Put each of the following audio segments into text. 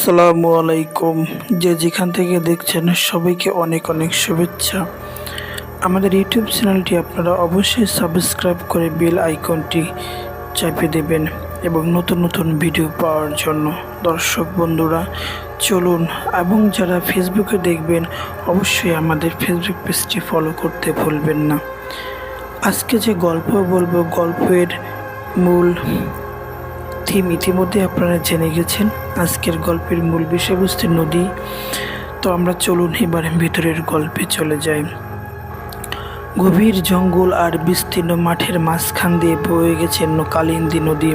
আসসালামু আলাইকুম। যে যেখান থেকে দেখছেন সবাইকে অনেক অনেক শুভেচ্ছা। আমাদের ইউটিউব চ্যানেলটি আপনারা অবশ্যই সাবস্ক্রাইব করে বেল আইকনটি চাপিয়ে দেবেন এবং নতুন নতুন ভিডিও পাওয়ার জন্য। দর্শক বন্ধুরা চলুন, এবং যারা ফেসবুকে দেখবেন অবশ্যই আমাদের ফেসবুক পেজটি ফলো করতে ভুলবেন না। আজকে যে গল্প বলবো, গল্পের মূল থিম ইতিমধ্যে আপনারা জেনে গেছেন। আজকের গল্পের মূল বিষয়বস্তু নদী। তো আমরা চলুন এবার ভিতরের গল্পে চলে যাই। গভীর জঙ্গল আর বিস্তীর্ণ মাঠের মাঝখান দিয়ে বয়ে গেছে কালিন্দী নদী।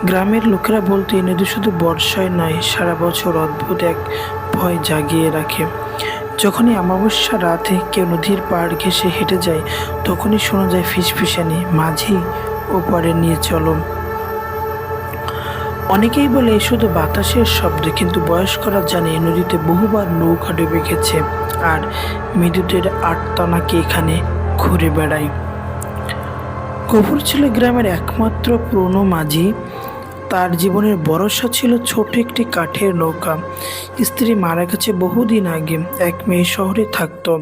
গ্রামের লোকেরা বলতো এই নদী শুধু বর্ষায় নয়, সারা বছর অদ্ভুত এক ভয় জাগিয়ে রাখে। যখনই অমাবস্যা রাতে কেউ নদীর পাড় ঘেঁষে হেঁটে যায়, তখনই শোনা যায় ফিসফিসানি, মাঝি ওপারে নিয়ে চলো। অনেকেই বলে এ শুধু বাতাসের শব্দ, কিন্তু বয়স্করা জানে এই নদীতে বহুবার নৌকা ডুবে গেছে আর বিদ্যুতের আটটানাকে এখানে ঘুরে বেড়ায়। গফুর ছিল গ্রামের একমাত্র পুরনো মাঝি। তার জীবনের ভরসা ছিল ছোট একটি কাঠের নৌকা। স্ত্রী মারা গেছে বহুদিন আগে, এক মেয়ে শহরে থাকতো।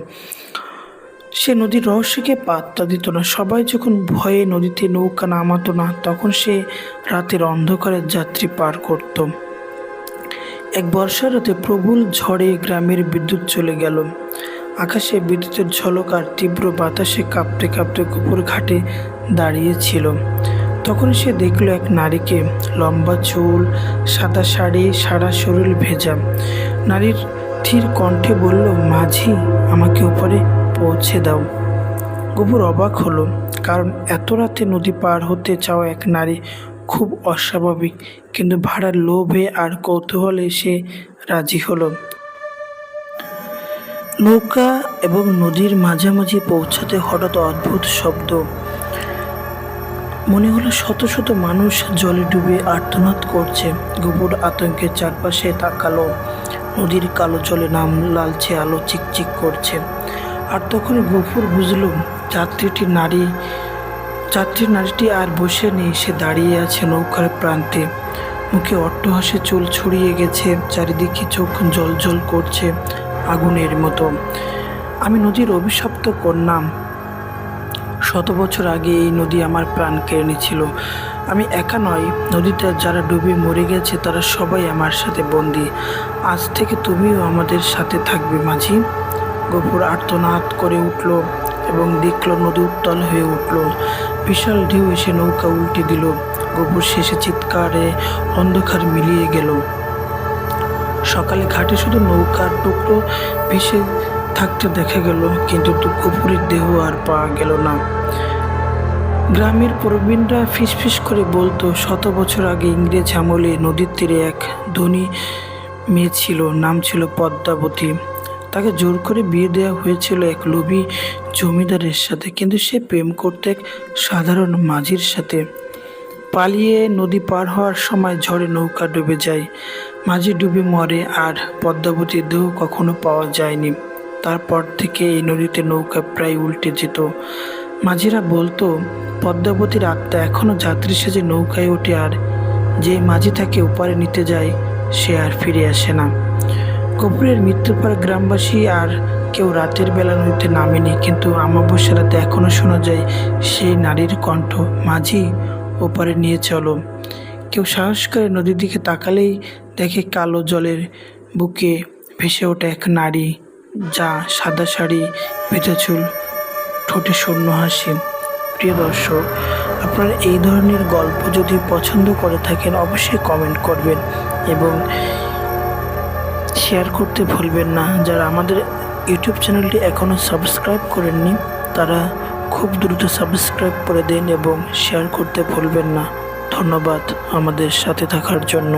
সে নদীর রহস্যকে পাত্তা দিত না। সবাই যখন ভয়ে নদীতে নৌকা নামাতো না, তখন সে রাতের অন্ধকারে যাত্রী পার করত। এক বর্ষার রাতে প্রবল ঝড়ে গ্রামের বিদ্যুৎ চলে গেল। আকাশে বিদ্যুতের ঝলক আর তীব্র বাতাসে কাঁপতে কাঁপতে গফুর ঘাটে দাঁড়িয়েছিল। তখন সে দেখল এক নারীকে, লম্বা চুল, সাদা শাড়ি, সারা শরীর ভেজা। নারীর ধীর কণ্ঠে বলল, মাঝি, আমাকে উপরে পৌঁছে দাও। গফুর অবাক হলো, কারণ এত রাতে নদী পার হতে চাওয়া এক নারী খুব অস্বাভাবিক, কিন্তু ভাড়ার লোভে আর কৌতূহলে সে রাজি হলো। নৌকা এবং নদীর মাঝামাঝি পৌঁছাতে হঠাৎ অদ্ভুত শব্দ। মনে হলো শত শত মানুষ জলে ডুবে আর্তনাদ করছে। গফুর আতঙ্কে চারপাশে তাকালো। নদীর কালো জলে নাম লালচে আলো চিকচিক করছে। আর তখন গফুর বুঝল, যাত্রী নারীটি আর বসে নেই, সে দাঁড়িয়ে আছে নৌকার প্রান্তে। মুখে অট্টহাসে চুল ছড়িয়ে গেছে, চারিদিকে চোখ জ্বলজ্বল করছে আগুনের মতো। আমি নদীর অভিশপ্ত কন্যা। 100 বছর আগে এই নদী আমার প্রাণ কেড়ে নিয়েছিল। আমি একা নয়, নদীতে যারা ডুবে মরে গেছে তারা সবাই আমার সাথে বন্দী। আজ থেকে তুমিও আমাদের সাথে থাকবে মাঝি। গফুর আর্তনাদ করে উঠল এবং দেখল নদী উত্তাল হয়ে উঠল। বিশাল ঢেউ এসে নৌকা উল্টে দিল। গফুর শেষে চিৎকারে অন্ধকার মিলিয়ে গেল। সকালে ঘাটে শুধু নৌকার টুকরো ভেসে থাকতে দেখা গেল, কিন্তু গফুরের দেহ আর পাওয়া গেল না। গ্রামের প্রবীণরা ফিসফিস করে বলতো, 100 বছর আগে ইংরেজ আমলে নদীর তীরে এক ধনী মেয়ে ছিল, নাম ছিল পদ্মাবতী। তাকে জোর করে বিয়ে দেওয়া হয়েছিল এক লোভী জমিদারের সাথে, কিন্তু সে প্রেম করত এক সাধারণ মাঝির সাথে। পালিয়ে নদী পার হওয়ার সময় ঝড়ে নৌকা ডুবে যায়। মাঝি ডুবে মরে আর পদ্মাবতীর দেহ কখনো পাওয়া যায়নি। তারপর থেকে এই নদীতে নৌকা প্রায় উল্টে যেত। মাঝিরা বলতো, পদ্মাবতীর আত্মা এখনো যাত্রী সেজে নৌকায় ওঠে, আর যে মাঝি তাকে ওপারে নিতে যায় সে আর ফিরে আসে না। গফুরের মৃত্যুর পর গ্রামবাসী আর কেউ রাতের বেলা নদীতে নামেনি, কিন্তু অমাবস্যা রাতে এখনো শোনা যায় সেই নারীর কণ্ঠ, মাঝি, ওপারে নিয়ে চলো। কেউ সাহস করে নদীর দিকে তাকালেই দেখে কালো জলের বুকে ভেসে ওঠে এক নারী, যা সাদা শাড়ি, ভেজা চুল, ঠোঁটে শূন্য হাসি। প্রিয় দর্শক, আপনারা এই ধরনের গল্প যদি পছন্দ করে থাকেন অবশ্যই কমেন্ট করবেন এবং শেয়ার করতে ভুলবেন না। যারা আমাদের ইউটিউব চ্যানেলটি এখনও সাবস্ক্রাইব করেননি তারা খুব দ্রুত সাবস্ক্রাইব করে দিন এবং শেয়ার করতে ভুলবেন না। ধন্যবাদ আমাদের সাথে থাকার জন্য।